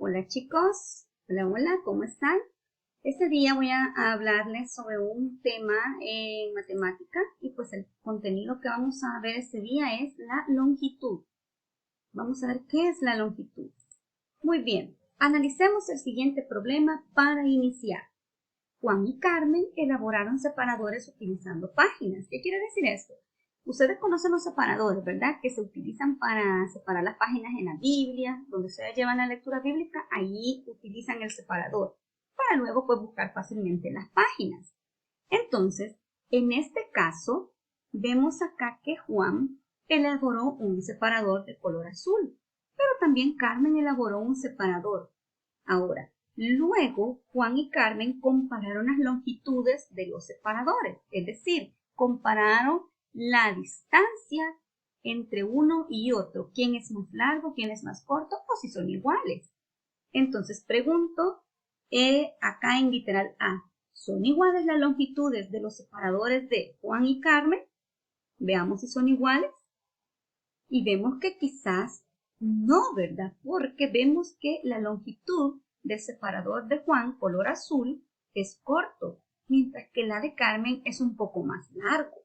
Hola chicos, hola, ¿cómo están? Este día voy a hablarles sobre un tema en matemática y pues el contenido que vamos a ver este día es la longitud. Vamos a ver qué es la longitud. Muy bien, analicemos el siguiente problema para iniciar. Juan y Carmen elaboraron separadores utilizando páginas. ¿Qué quiere decir esto? Ustedes conocen los separadores, ¿verdad? Que se utilizan para separar las páginas en la Biblia, donde ustedes llevan la lectura bíblica, ahí utilizan el separador, para luego pues buscar fácilmente las páginas. Entonces, en este caso, vemos acá que Juan elaboró un separador de color azul, pero también Carmen elaboró un separador. Ahora, luego Juan y Carmen compararon las longitudes de los separadores, es decir, compararon la distancia entre uno y otro, quién es más largo, quién es más corto o si son iguales. Entonces pregunto acá en literal A, ¿son iguales las longitudes de los separadores de Juan y Carmen? Veamos si son iguales. Y vemos que quizás no, ¿verdad? Porque vemos que la longitud del separador de Juan, color azul, es corto, mientras que la de Carmen es un poco más largo.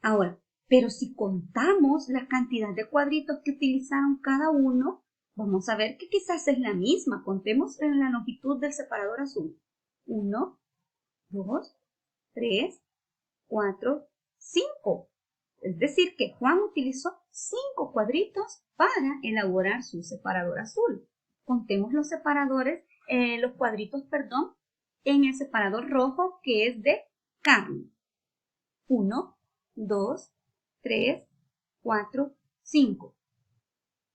Ahora, pero si contamos la cantidad de cuadritos que utilizaron cada uno, vamos a ver que quizás es la misma. Contemos en la longitud del separador azul. 1, 2, 3, 4, 5. Es decir, que Juan utilizó 5 cuadritos para elaborar su separador azul. Contemos los cuadritos, en el separador rojo que es de Carmen. 1, 2, 3, 4, 5.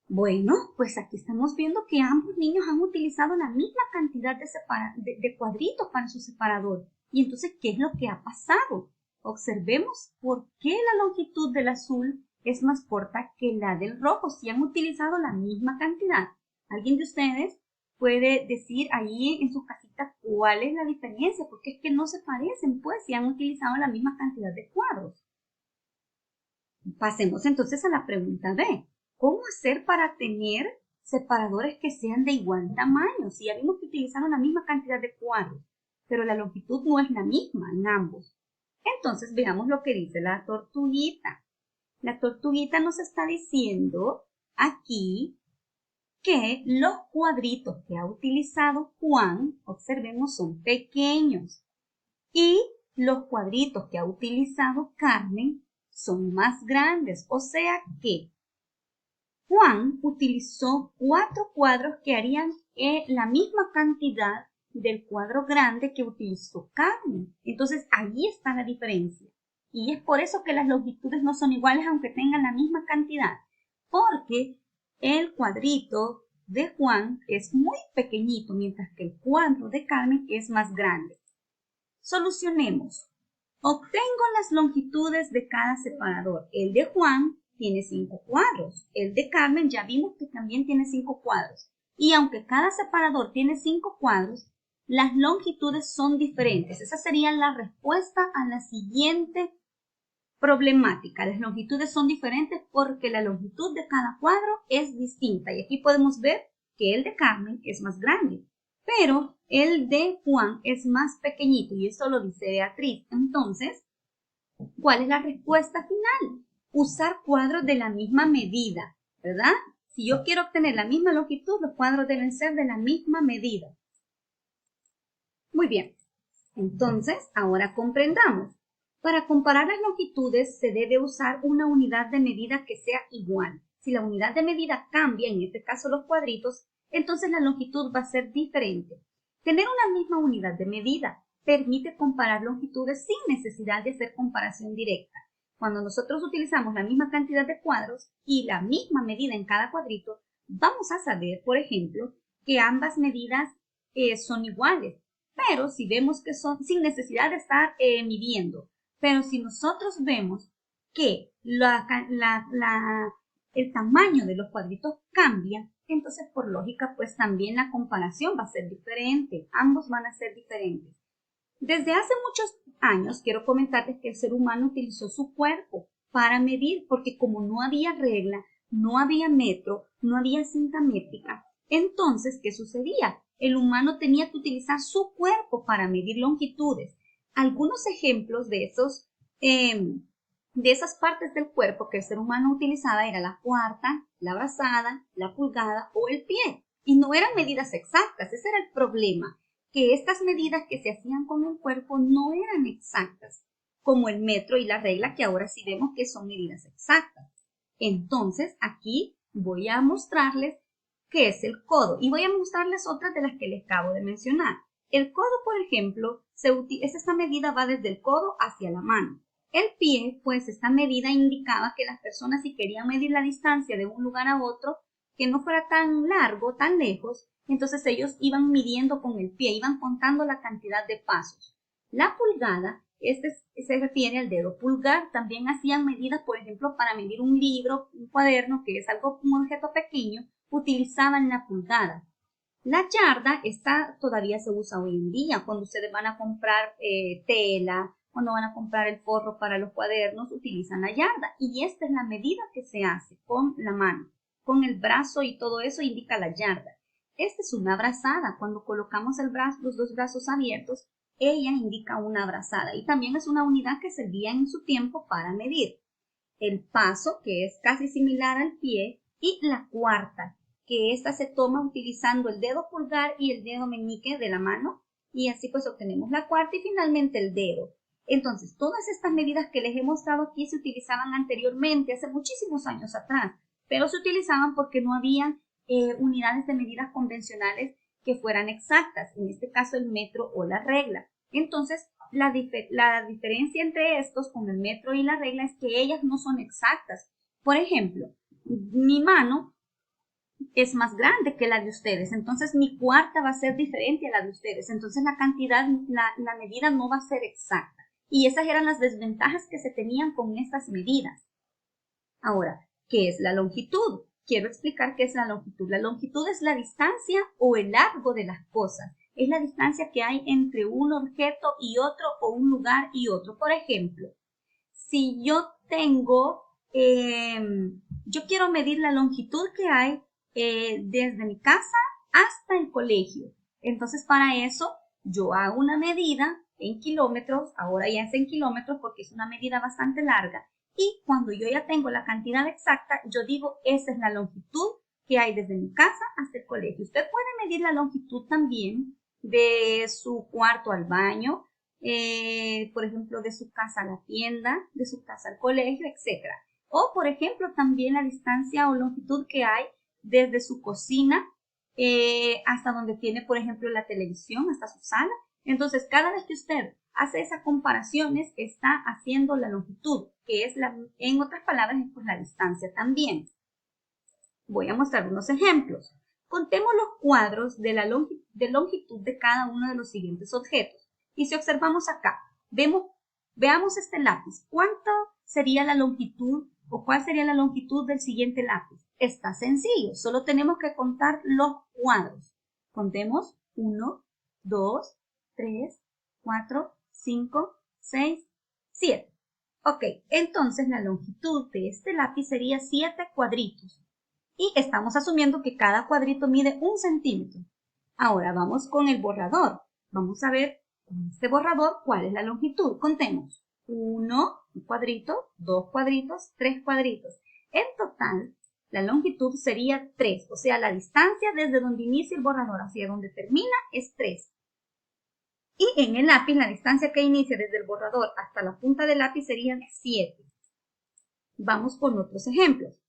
Bueno, pues aquí estamos viendo que ambos niños han utilizado la misma cantidad de cuadritos para su separador. Y entonces, ¿qué es lo que ha pasado? Observemos por qué la longitud del azul es más corta que la del rojo, si han utilizado la misma cantidad. ¿Alguien de ustedes puede decir ahí en su casita cuál es la diferencia? Porque es que no se parecen, pues, si han utilizado la misma cantidad de cuadros. Pasemos entonces a la pregunta B. ¿Cómo hacer para tener separadores que sean de igual tamaño? Si ya vimos que utilizaron la misma cantidad de cuadros, pero la longitud no es la misma en ambos. Entonces veamos lo que dice la tortuguita. La tortuguita nos está diciendo aquí que los cuadritos que ha utilizado Juan, observemos, son pequeños. Y los cuadritos que ha utilizado Carmen son más grandes. O sea que Juan utilizó 4 cuadros que harían la misma cantidad del cuadro grande que utilizó Carmen. Entonces, ahí está la diferencia. Y es por eso que las longitudes no son iguales aunque tengan la misma cantidad. Porque el cuadrito de Juan es muy pequeñito, mientras que el cuadro de Carmen es más grande. Solucionemos. Obtengo las longitudes de cada separador. El de Juan tiene 5 cuadros. El de Carmen ya vimos que también tiene 5 cuadros. Y aunque cada separador tiene 5 cuadros, las longitudes son diferentes. Esa sería la respuesta a la siguiente problemática. Las longitudes son diferentes porque la longitud de cada cuadro es distinta. Y aquí podemos ver que el de Carmen es más grande. Pero el de Juan es más pequeñito y esto lo dice Beatriz. Entonces, ¿cuál es la respuesta final? Usar cuadros de la misma medida, ¿verdad? Si yo quiero obtener la misma longitud, los cuadros deben ser de la misma medida. Muy bien. Entonces, ahora comprendamos. Para comparar las longitudes se debe usar una unidad de medida que sea igual. Si la unidad de medida cambia, en este caso los cuadritos, entonces la longitud va a ser diferente. Tener una misma unidad de medida permite comparar longitudes sin necesidad de hacer comparación directa. Cuando nosotros utilizamos la misma cantidad de cuadros y la misma medida en cada cuadrito, vamos a saber, por ejemplo, que ambas medidas son iguales. Pero si vemos que son sin necesidad de estar midiendo. Pero si nosotros vemos que el tamaño de los cuadritos cambia, entonces por lógica pues también la comparación va a ser diferente. Ambos van a ser diferentes. Desde hace muchos años quiero comentarles que el ser humano utilizó su cuerpo para medir porque como no había regla, no había metro, no había cinta métrica, Entonces, ¿qué sucedía? El humano tenía que utilizar su cuerpo para medir longitudes. Algunos ejemplos de esas partes del cuerpo que el ser humano utilizaba era la cuarta, la brazada, la pulgada o el pie. Y no eran medidas exactas, ese era el problema, que estas medidas que se hacían con el cuerpo no eran exactas, como el metro y la regla, que ahora sí vemos que son medidas exactas. Entonces, aquí voy a mostrarles qué es el codo y voy a mostrarles otras de las que les acabo de mencionar. El codo, por ejemplo, esta medida va desde el codo hacia la mano. El pie, pues esta medida indicaba que las personas, si querían medir la distancia de un lugar a otro, que no fuera tan largo, tan lejos, entonces ellos iban midiendo con el pie, iban contando la cantidad de pasos. La pulgada, se refiere al dedo pulgar. También hacían medidas, por ejemplo, para medir un libro, un cuaderno, que es un objeto pequeño, utilizaban la pulgada. La yarda, esta todavía se usa hoy en día, cuando ustedes van a comprar tela, cuando van a comprar el forro para los cuadernos, utilizan la yarda. Y esta es la medida que se hace con la mano, con el brazo, y todo eso indica la yarda. Esta es una brazada. Cuando colocamos los dos brazos abiertos, ella indica una brazada. Y también es una unidad que servía en su tiempo para medir. El paso, que es casi similar al pie, y la cuarta, que esta se toma utilizando el dedo pulgar y el dedo meñique de la mano, y así pues obtenemos la cuarta y finalmente el dedo. Entonces, todas estas medidas que les he mostrado aquí se utilizaban anteriormente, hace muchísimos años atrás, pero se utilizaban porque no habían unidades de medidas convencionales que fueran exactas, en este caso el metro o la regla. Entonces, la diferencia entre estos con el metro y la regla es que ellas no son exactas. Por ejemplo, mi mano es más grande que la de ustedes, entonces mi cuarta va a ser diferente a la de ustedes, entonces la cantidad, la medida no va a ser exacta. Y esas eran las desventajas que se tenían con estas medidas. Ahora, ¿qué es la longitud? Quiero explicar qué es la longitud. La longitud es la distancia o el largo de las cosas. Es la distancia que hay entre un objeto y otro, o un lugar y otro. Por ejemplo, si yo yo quiero medir la longitud que hay desde mi casa hasta el colegio. Entonces, para eso, yo hago una medida en kilómetros, ahora ya es en kilómetros porque es una medida bastante larga, y cuando yo ya tengo la cantidad exacta, yo digo, esa es la longitud que hay desde mi casa hasta el colegio. Usted puede medir la longitud también de su cuarto al baño, por ejemplo, de su casa a la tienda, de su casa al colegio, etc. O, por ejemplo, también la distancia o longitud que hay desde su cocina hasta donde tiene, por ejemplo, la televisión, hasta su sala. Entonces, cada vez que usted hace esas comparaciones, está haciendo la longitud, que es, en otras palabras, es pues la distancia también. Voy a mostrar unos ejemplos. Contemos los cuadros de longitud de cada uno de los siguientes objetos. Y si observamos acá, veamos este lápiz. ¿Cuánto sería la longitud o cuál sería la longitud del siguiente lápiz? Está sencillo, solo tenemos que contar los cuadros. Contemos 1, 2, 3, 4, 5, 6, 7. Ok, entonces la longitud de este lápiz sería 7 cuadritos. Y estamos asumiendo que cada cuadrito mide 1 centímetro. Ahora vamos con el borrador. Vamos a ver con este borrador cuál es la longitud. Contemos. 1 cuadrito, 2 cuadritos, 3 cuadritos. En total, la longitud sería 3. O sea, la distancia desde donde inicia el borrador hacia donde termina es 3. Y en el lápiz, la distancia que inicia desde el borrador hasta la punta del lápiz serían 7. Vamos con otros ejemplos.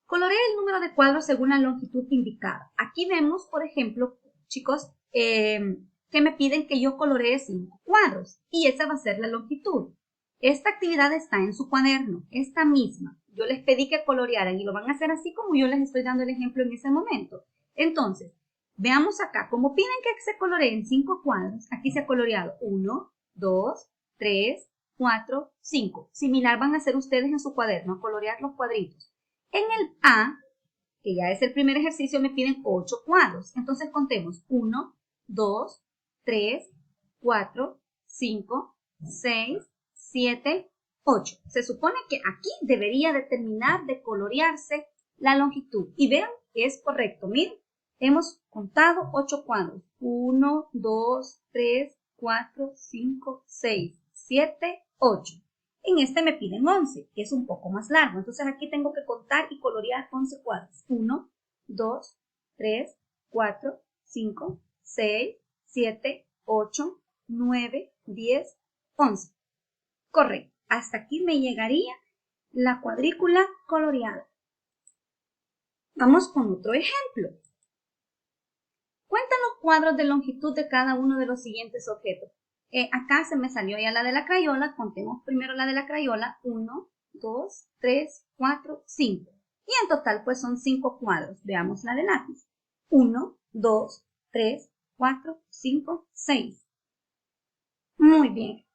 Colorea el número de cuadros según la longitud indicada. Aquí vemos, por ejemplo, chicos, que me piden que yo coloree 5 cuadros y esa va a ser la longitud. Esta actividad está en su cuaderno, esta misma. Yo les pedí que colorearan y lo van a hacer así como yo les estoy dando el ejemplo en ese momento. Entonces, veamos acá, como piden que se coloreen 5 cuadros, aquí se ha coloreado 1, 2, 3, 4, 5. Similar van a hacer ustedes en su cuaderno, a colorear los cuadritos. En el A, que ya es el primer ejercicio, me piden 8 cuadros. Entonces contemos 1, 2, 3, 4, 5, 6, 7, 8. Se supone que aquí debería de terminar de colorearse la longitud. Y vean es correcto. Miren, hemos contado 8 cuadros. 1, 2, 3, 4, 5, 6, 7, 8. En este me piden 11, que es un poco más largo. Entonces aquí tengo que contar y colorear 11 cuadros. 1, 2, 3, 4, 5, 6, 7, 8, 9, 10, 11. Correcto. Hasta aquí me llegaría la cuadrícula coloreada. Vamos con otro ejemplo. Cuenta los cuadros de longitud de cada uno de los siguientes objetos. Acá se me salió ya la de la crayola. Contemos primero la de la crayola. 1, 2, 3, 4, 5. Y en total pues son 5 cuadros. Veamos la de lápiz. 1, 2, 3, 4, 5, 6. Muy bien.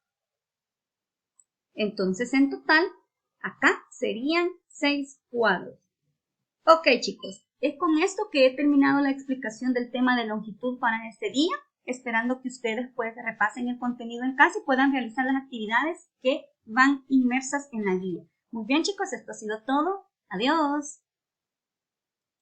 Entonces en total acá serían 6 cuadros. Ok chicos, es con esto que he terminado la explicación del tema de longitud para este día, esperando que ustedes pues repasen el contenido en casa y puedan realizar las actividades que van inmersas en la guía. Muy bien chicos, esto ha sido todo. Adiós.